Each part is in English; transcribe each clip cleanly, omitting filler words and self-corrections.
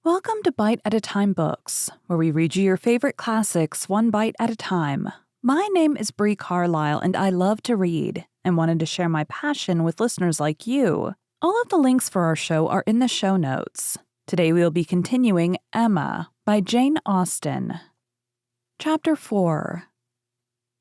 Welcome to Bite at a Time Books, where we read you your favorite classics one bite at a time. My name is Bree Carlile, and I love to read, and wanted to share my passion with listeners like you. All of the links for our show are in the show notes. Today we will be continuing Emma by Jane Austen. Chapter 4.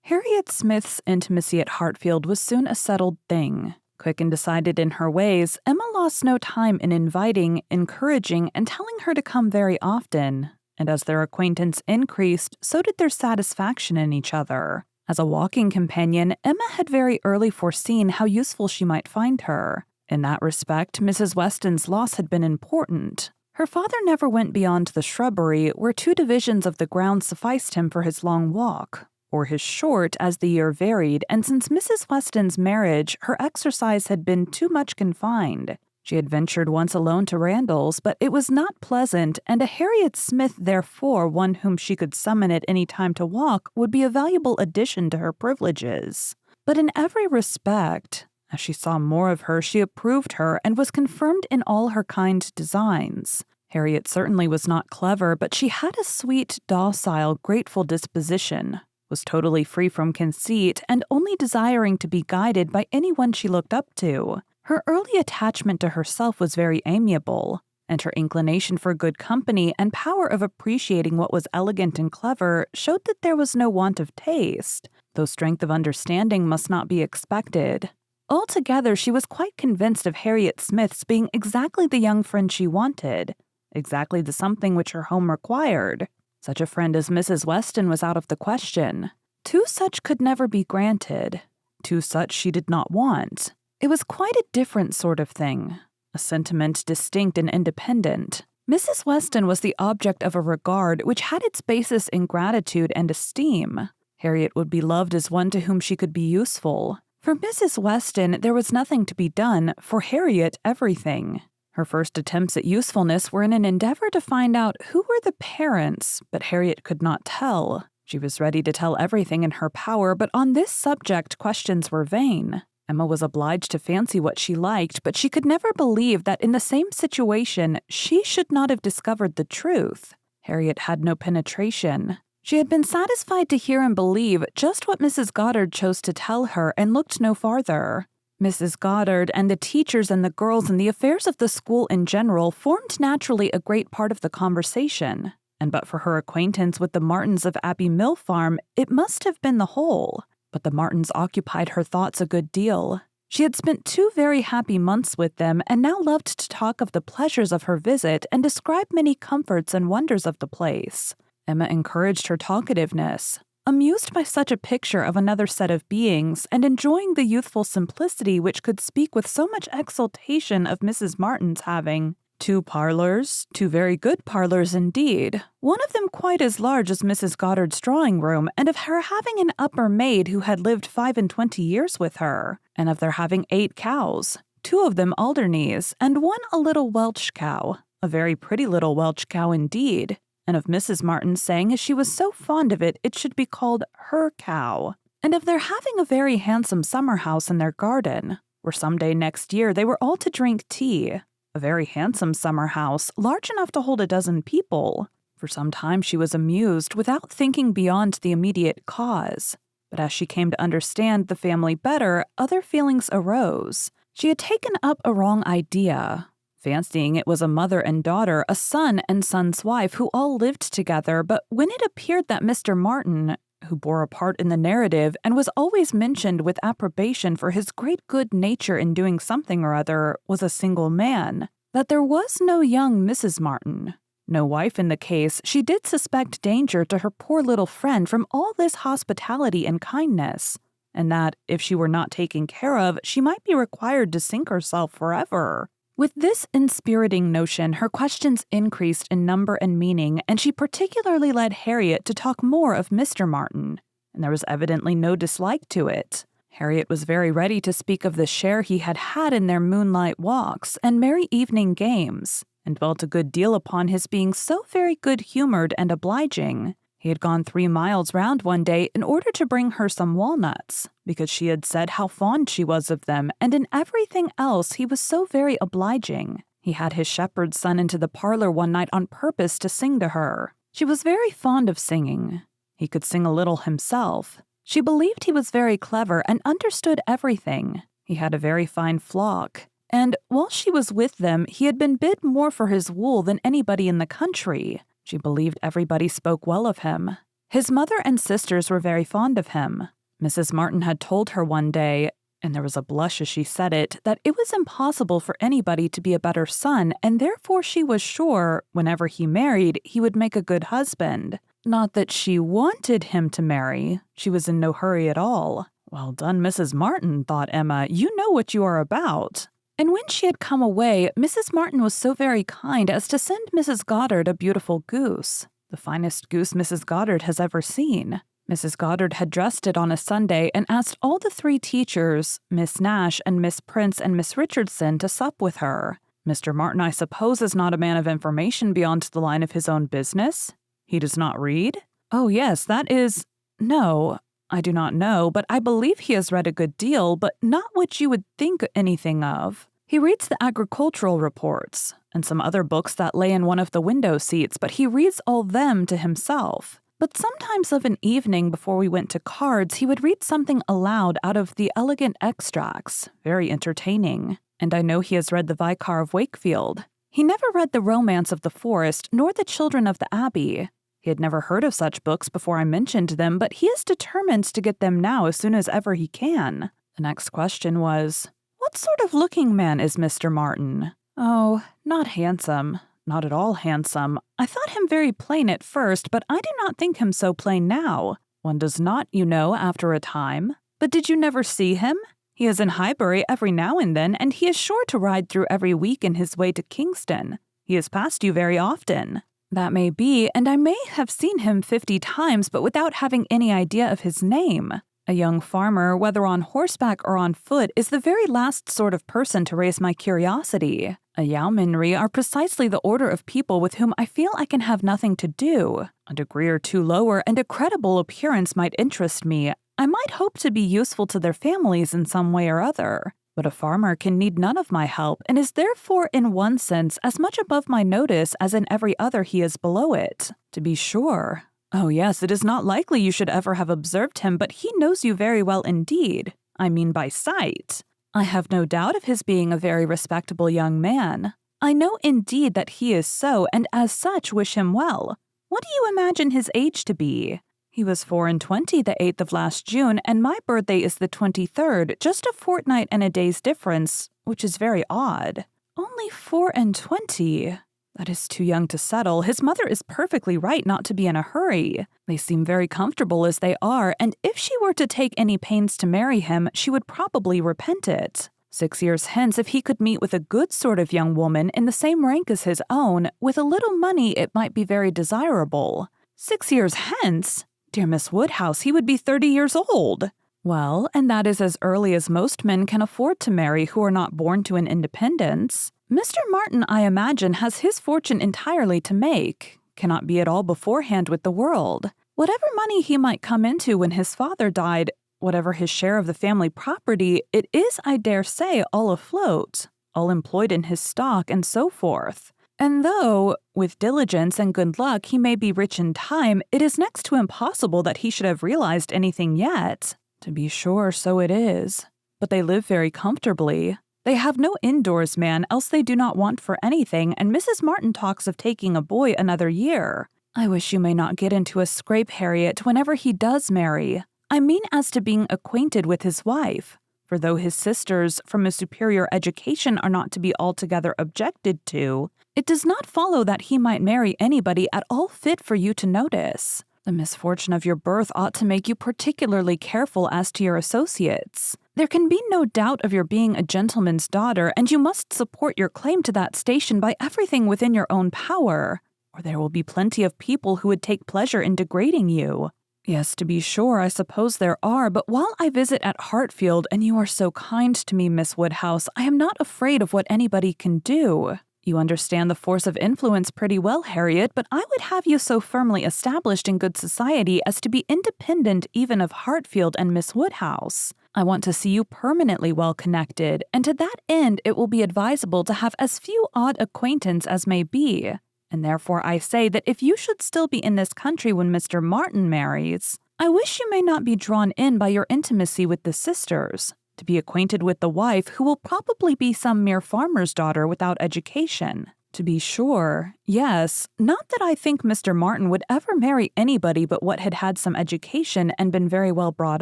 Harriet Smith's intimacy at Hartfield was soon a settled thing. Quick and decided in her ways, Emma lost no time in inviting, encouraging, and telling her to come very often, and as their acquaintance increased, so did their satisfaction in each other. As a walking companion, Emma had very early foreseen how useful she might find her. In that respect, Mrs. Weston's loss had been important. Her father never went beyond the shrubbery, where 2 divisions of the ground sufficed him for his long walk, or his short as the year varied, and since Mrs. Weston's marriage, her exercise had been too much confined. She had ventured once alone to Randall's, but it was not pleasant, and a Harriet Smith, therefore, one whom she could summon at any time to walk, would be a valuable addition to her privileges. But in every respect, as she saw more of her, she approved her and was confirmed in all her kind designs. Harriet certainly was not clever, but she had a sweet, docile, grateful disposition, was totally free from conceit, and only desiring to be guided by anyone she looked up to. Her early attachment to herself was very amiable, and her inclination for good company and power of appreciating what was elegant and clever showed that there was no want of taste, though strength of understanding must not be expected. Altogether, she was quite convinced of Harriet Smith's being exactly the young friend she wanted, exactly the something which her home required. Such a friend as Mrs. Weston was out of the question. 2 such could never be granted. 2 such she did not want. It was quite a different sort of thing, a sentiment distinct and independent. Mrs. Weston was the object of a regard which had its basis in gratitude and esteem. Harriet would be loved as one to whom she could be useful. For Mrs. Weston there was nothing to be done, for Harriet everything. Her first attempts at usefulness were in an endeavor to find out who were the parents, but Harriet could not tell. She was ready to tell everything in her power, but on this subject questions were vain. Emma was obliged to fancy what she liked, but she could never believe that in the same situation she should not have discovered the truth. Harriet had no penetration. She had been satisfied to hear and believe just what Mrs. Goddard chose to tell her and looked no farther. Mrs. Goddard and the teachers and the girls and the affairs of the school in general formed naturally a great part of the conversation, and but for her acquaintance with the Martins of Abbey Mill Farm, it must have been the whole. But the Martins occupied her thoughts a good deal. She had spent 2 very happy months with them, and now loved to talk of the pleasures of her visit and describe many comforts and wonders of the place. Emma encouraged her talkativeness, amused by such a picture of another set of beings, and enjoying the youthful simplicity which could speak with so much exultation of Mrs. Martin's having 2 parlors, 2 very good parlors indeed, one of them quite as large as Mrs. Goddard's drawing-room, and of her having an upper maid who had lived 25 years with her, and of their having 8 cows, 2 of them Alderneys, and 1 a little Welsh cow, a very pretty little Welsh cow indeed, and of Mrs. Martin saying as she was so fond of it, it should be called her cow, and of their having a very handsome summer house in their garden, where some day next year they were all to drink tea, a very handsome summer house, large enough to hold 12 people. For some time she was amused, without thinking beyond the immediate cause, but as she came to understand the family better, other feelings arose. She had taken up a wrong idea, fancying it was a mother and daughter, a son and son's wife, who all lived together, but when it appeared that Mr. Martin, who bore a part in the narrative and was always mentioned with approbation for his great good nature in doing something or other, was a single man, that there was no young Mrs. Martin, no wife in the case, she did suspect danger to her poor little friend from all this hospitality and kindness, and that, if she were not taken care of, she might be required to sink herself forever. With this inspiriting notion, her questions increased in number and meaning, and she particularly led Harriet to talk more of Mr. Martin, and there was evidently no dislike to it. Harriet was very ready to speak of the share he had had in their moonlight walks and merry evening games, and dwelt a good deal upon his being so very good-humored and obliging. He had gone 3 miles round one day in order to bring her some walnuts, because she had said how fond she was of them, and in everything else he was so very obliging. He had his shepherd's son into the parlor one night on purpose to sing to her. She was very fond of singing. He could sing a little himself. She believed he was very clever and understood everything. He had a very fine flock. And while she was with them, he had been bid more for his wool than anybody in the country. She believed everybody spoke well of him. His mother and sisters were very fond of him. Mrs. Martin had told her one day, and there was a blush as she said it, that it was impossible for anybody to be a better son, and therefore she was sure, whenever he married, he would make a good husband. Not that she wanted him to marry. She was in no hurry at all. Well done, Mrs. Martin, thought Emma. You know what you are about. And when she had come away, Mrs. Martin was so very kind as to send Mrs. Goddard a beautiful goose, the finest goose Mrs. Goddard has ever seen. Mrs. Goddard had dressed it on a Sunday and asked all the 3 teachers, Miss Nash and Miss Prince and Miss Richardson, to sup with her. Mr. Martin, I suppose, is not a man of information beyond the line of his own business? He does not read? Oh, yes, that is— No, I do not know, but I believe he has read a good deal, but not what you would think anything of. He reads the agricultural reports, and some other books that lay in one of the window seats, but he reads all them to himself. But sometimes of an evening before we went to cards, he would read something aloud out of the Elegant Extracts, very entertaining. And I know he has read the Vicar of Wakefield. He never read the Romance of the Forest, nor the Children of the Abbey. He had never heard of such books before I mentioned them, but he is determined to get them now as soon as ever he can. The next question was, what sort of looking man is Mr. Martin? Oh, not handsome. Not at all handsome. I thought him very plain at first, but I do not think him so plain now. One does not, you know, after a time. But did you never see him? He is in Highbury every now and then, and he is sure to ride through every week in his way to Kingston. He has passed you very often. That may be, and I may have seen him 50 times, but without having any idea of his name. A young farmer, whether on horseback or on foot, is the very last sort of person to raise my curiosity. A yeomanry are precisely the order of people with whom I feel I can have nothing to do. A degree or 2 lower and a credible appearance might interest me. I might hope to be useful to their families in some way or other. But a farmer can need none of my help, and is therefore, in one sense, as much above my notice as in every other he is below it. To be sure. Oh yes, it is not likely you should ever have observed him, but he knows you very well indeed. I mean by sight. I have no doubt of his being a very respectable young man. I know indeed that he is so, and as such wish him well. What do you imagine his age to be? He was 24 the 8th of last June, and my birthday is the 23rd, just a fortnight and a day's difference, which is very odd. Only 24. That is too young to settle. His mother is perfectly right not to be in a hurry. They seem very comfortable as they are, and if she were to take any pains to marry him, she would probably repent it. 6 years hence, if he could meet with a good sort of young woman in the same rank as his own, with a little money it might be very desirable. 6 years hence? Dear Miss Woodhouse, he would be 30 years old. Well, and that is as early as most men can afford to marry who are not born to an independence. Mr. Martin, I imagine, has his fortune entirely to make, cannot be at all beforehand with the world. Whatever money he might come into when his father died, whatever his share of the family property, it is, I dare say, all afloat, all employed in his stock, and so forth. And though, with diligence and good luck, he may be rich in time, it is next to impossible that he should have realized anything yet. To be sure, so it is. But they live very comfortably. They have no indoors man, else they do not want for anything, and Mrs. Martin talks of taking a boy another year. I wish you may not get into a scrape, Harriet, whenever he does marry. I mean as to being acquainted with his wife. For though his sisters, from a superior education, are not to be altogether objected to, it does not follow that he might marry anybody at all fit for you to notice. The misfortune of your birth ought to make you particularly careful as to your associates. There can be no doubt of your being a gentleman's daughter, and you must support your claim to that station by everything within your own power, or there will be plenty of people who would take pleasure in degrading you. Yes, to be sure, I suppose there are, but while I visit at Hartfield, and you are so kind to me, Miss Woodhouse, I am not afraid of what anybody can do. You understand the force of influence pretty well, Harriet, but I would have you so firmly established in good society as to be independent even of Hartfield and Miss Woodhouse. I want to see you permanently well connected, and to that end it will be advisable to have as few odd acquaintance as may be. And therefore I say that if you should still be in this country when Mr. Martin marries, I wish you may not be drawn in by your intimacy with the sisters, to be acquainted with the wife who will probably be some mere farmer's daughter without education. To be sure, yes, not that I think Mr. Martin would ever marry anybody but what had had some education and been very well brought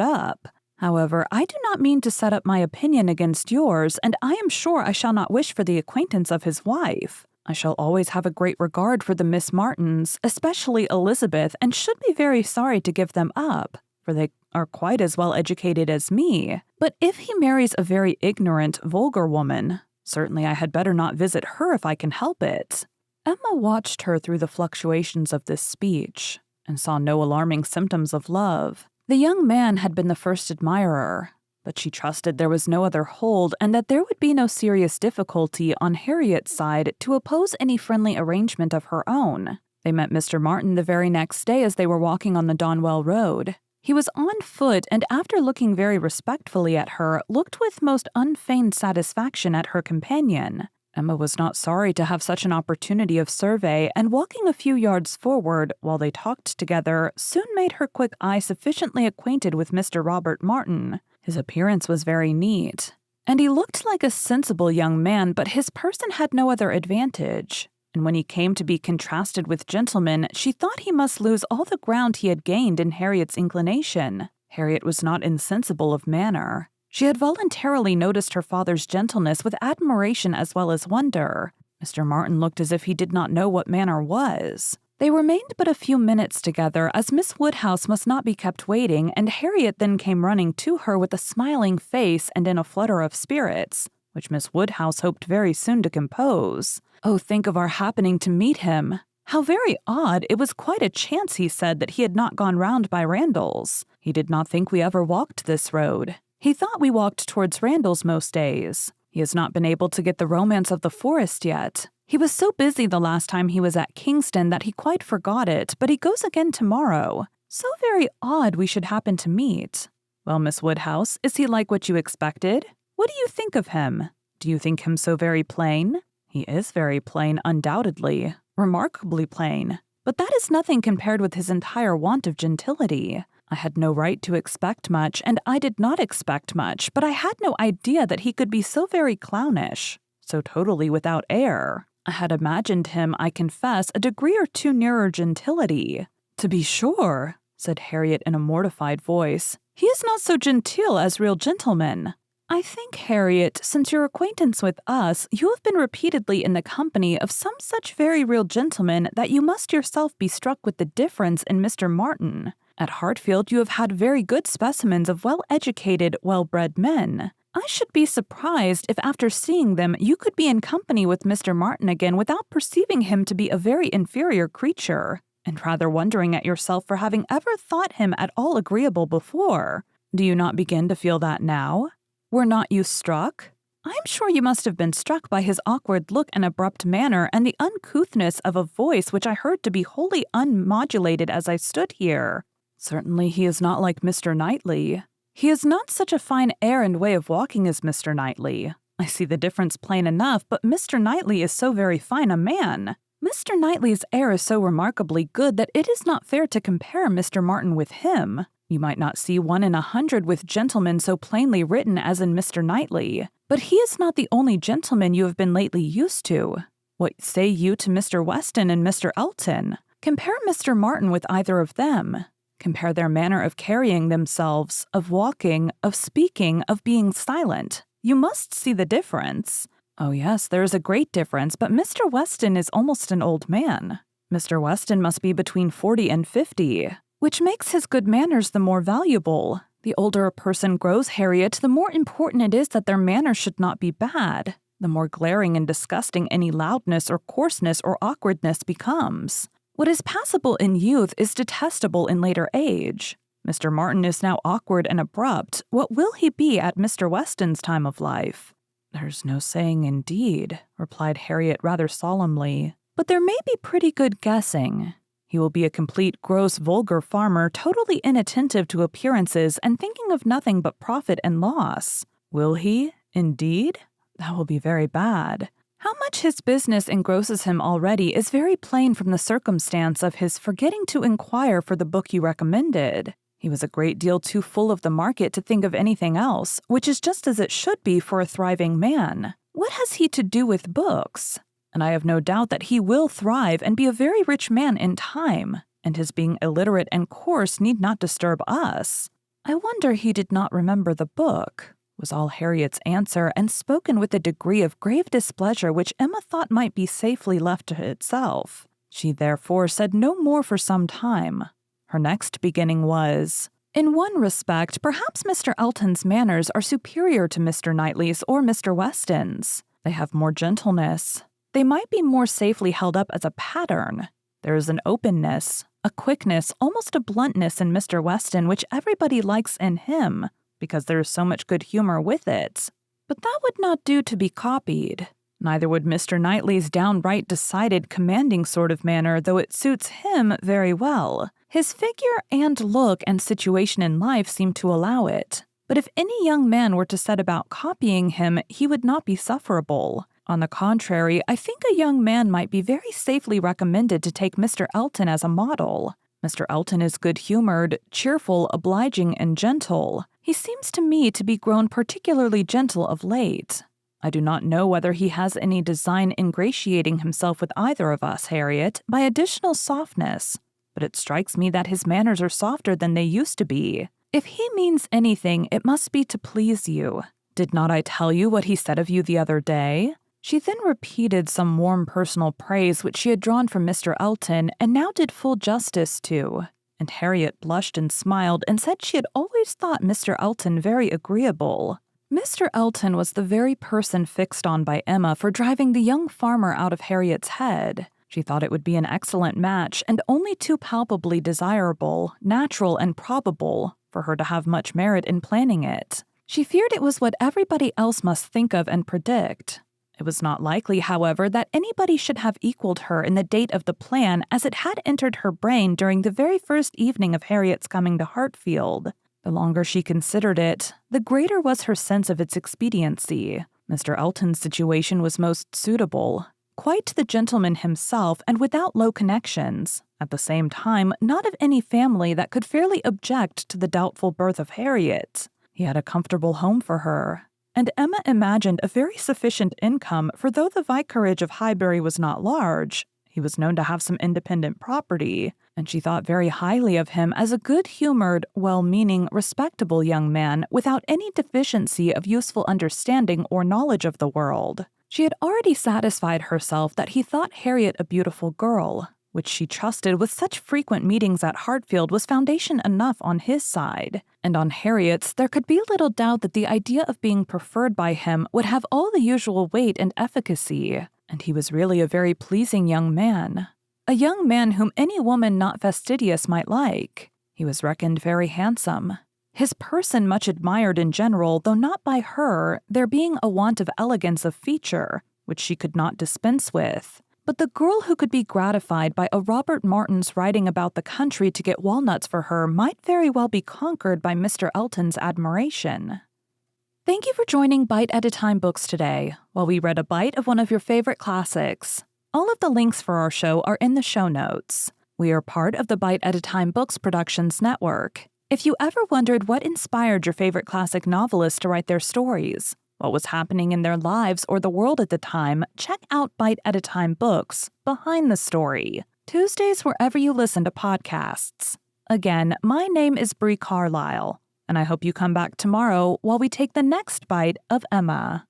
up. However, I do not mean to set up my opinion against yours, and I am sure I shall not wish for the acquaintance of his wife. I shall always have a great regard for the Miss Martins, especially Elizabeth, and should be very sorry to give them up, for they are quite as well educated as me. But if he marries a very ignorant, vulgar woman, certainly I had better not visit her if I can help it." Emma watched her through the fluctuations of this speech, and saw no alarming symptoms of love. The young man had been the first admirer, but she trusted there was no other hold and that there would be no serious difficulty on Harriet's side to oppose any friendly arrangement of her own. They met Mr. Martin the very next day as they were walking on the Donwell Road. He was on foot and after looking very respectfully at her, looked with most unfeigned satisfaction at her companion. Emma was not sorry to have such an opportunity of survey, and walking a few yards forward while they talked together soon made her quick eye sufficiently acquainted with Mr. Robert Martin. His appearance was very neat, and he looked like a sensible young man, but his person had no other advantage. And when he came to be contrasted with gentlemen, she thought he must lose all the ground he had gained in Harriet's inclination. Harriet was not insensible of manner. She had voluntarily noticed her father's gentleness with admiration as well as wonder. Mr. Martin looked as if he did not know what manner was. They remained but a few minutes together, as Miss Woodhouse must not be kept waiting, and Harriet then came running to her with a smiling face and in a flutter of spirits, which Miss Woodhouse hoped very soon to compose. Oh, think of our happening to meet him! How very odd! It was quite a chance, he said, that he had not gone round by Randall's. He did not think we ever walked this road. He thought we walked towards Randall's most days. He has not been able to get the romance of the forest yet. He was so busy the last time he was at Kingston that he quite forgot it, but he goes again tomorrow. So very odd we should happen to meet. Well, Miss Woodhouse, is he like what you expected? What do you think of him? Do you think him so very plain? He is very plain, undoubtedly. Remarkably plain. But that is nothing compared with his entire want of gentility. I had no right to expect much, and I did not expect much, but I had no idea that he could be so very clownish, so totally without air. I had imagined him, I confess, a degree or two nearer gentility. To be sure, said Harriet in a mortified voice, he is not so genteel as real gentlemen. I think, Harriet, since your acquaintance with us, you have been repeatedly in the company of some such very real gentlemen that you must yourself be struck with the difference in Mr. Martin. At Hartfield you have had very good specimens of well-educated, well-bred men. I should be surprised if after seeing them you could be in company with Mr. Martin again without perceiving him to be a very inferior creature, and rather wondering at yourself for having ever thought him at all agreeable before. Do you not begin to feel that now? Were not you struck? I am sure you must have been struck by his awkward look and abrupt manner and the uncouthness of a voice which I heard to be wholly unmodulated as I stood here. Certainly he is not like Mr. Knightley. He has not such a fine air and way of walking as Mr. Knightley. I see the difference plain enough, but Mr. Knightley is so very fine a man. Mr. Knightley's air is so remarkably good that it is not fair to compare Mr. Martin with him. You might not see 1 in 100 with gentlemen so plainly written as in Mr. Knightley, but he is not the only gentleman you have been lately used to. What say you to Mr. Weston and Mr. Elton? Compare Mr. Martin with either of them. Compare their manner of carrying themselves, of walking, of speaking, of being silent. You must see the difference. Oh yes, there is a great difference, but Mr. Weston is almost an old man. Mr. Weston must be between 40 and 50. Which makes his good manners the more valuable. The older a person grows, Harriet, the more important it is that their manners should not be bad. The more glaring and disgusting any loudness or coarseness or awkwardness becomes. What is passable in youth is detestable in later age. Mr. Martin is now awkward and abrupt. What will he be at Mr. Weston's time of life? There's no saying indeed, replied Harriet rather solemnly. But there may be pretty good guessing. He will be a complete, gross, vulgar farmer, totally inattentive to appearances and thinking of nothing but profit and loss. Will he? Indeed? That will be very bad. How much his business engrosses him already is very plain from the circumstance of his forgetting to inquire for the book you recommended. He was a great deal too full of the market to think of anything else, which is just as it should be for a thriving man. What has he to do with books? And I have no doubt that he will thrive and be a very rich man in time, and his being illiterate and coarse need not disturb us. I wonder he did not remember the book, was all Harriet's answer, and spoken with a degree of grave displeasure which Emma thought might be safely left to itself. She therefore said no more for some time. Her next beginning was, "In one respect, perhaps Mr. Elton's manners are superior to Mr. Knightley's or Mr. Weston's. They have more gentleness. They might be more safely held up as a pattern. There is an openness, a quickness, almost a bluntness in Mr. Weston which everybody likes in him, because there is so much good humor with it. But that would not do to be copied. Neither would Mr. Knightley's downright decided, commanding sort of manner, though it suits him very well. His figure and look and situation in life seem to allow it. But if any young man were to set about copying him, he would not be sufferable. On the contrary, I think a young man might be very safely recommended to take Mr. Elton as a model. Mr. Elton is good-humored, cheerful, obliging, and gentle. He seems to me to be grown particularly gentle of late. I do not know whether he has any design ingratiating himself with either of us, Harriet, by additional softness, but it strikes me that his manners are softer than they used to be. If he means anything, it must be to please you. Did not I tell you what he said of you the other day?" She then repeated some warm personal praise which she had drawn from Mr. Elton and now did full justice to, and Harriet blushed and smiled and said she had always thought Mr. Elton very agreeable. Mr. Elton was the very person fixed on by Emma for driving the young farmer out of Harriet's head. She thought it would be an excellent match and only too palpably desirable, natural, and probable for her to have much merit in planning it. She feared it was what everybody else must think of and predict. It was not likely, however, that anybody should have equaled her in the date of the plan as it had entered her brain during the very first evening of Harriet's coming to Hartfield. The longer she considered it, the greater was her sense of its expediency. Mr. Elton's situation was most suitable, quite the gentleman himself and without low connections, at the same time not of any family that could fairly object to the doubtful birth of Harriet. He had a comfortable home for her, and Emma imagined a very sufficient income, for though the vicarage of Highbury was not large, he was known to have some independent property, and she thought very highly of him as a good-humored, well-meaning, respectable young man without any deficiency of useful understanding or knowledge of the world. She had already satisfied herself that he thought Harriet a beautiful girl, which she trusted with such frequent meetings at Hartfield was foundation enough on his side, and on Harriet's there could be little doubt that the idea of being preferred by him would have all the usual weight and efficacy, and he was really a very pleasing young man. A young man whom any woman not fastidious might like. He was reckoned very handsome. His person much admired in general, though not by her, there being a want of elegance of feature, which she could not dispense with. But the girl who could be gratified by a Robert Martin's riding about the country to get walnuts for her might very well be conquered by Mr. Elton's admiration. Thank you for joining Bite at a Time Books today, while we read a bite of one of your favorite classics. All of the links for our show are in the show notes. We are part of the Bite at a Time Books Productions Network. If you ever wondered what inspired your favorite classic novelists to write their stories, what was happening in their lives or the world at the time, check out Bite at a Time Books, Behind the Story, Tuesdays wherever you listen to podcasts. Again, my name is Bree Carlile, and I hope you come back tomorrow while we take the next bite of Emma.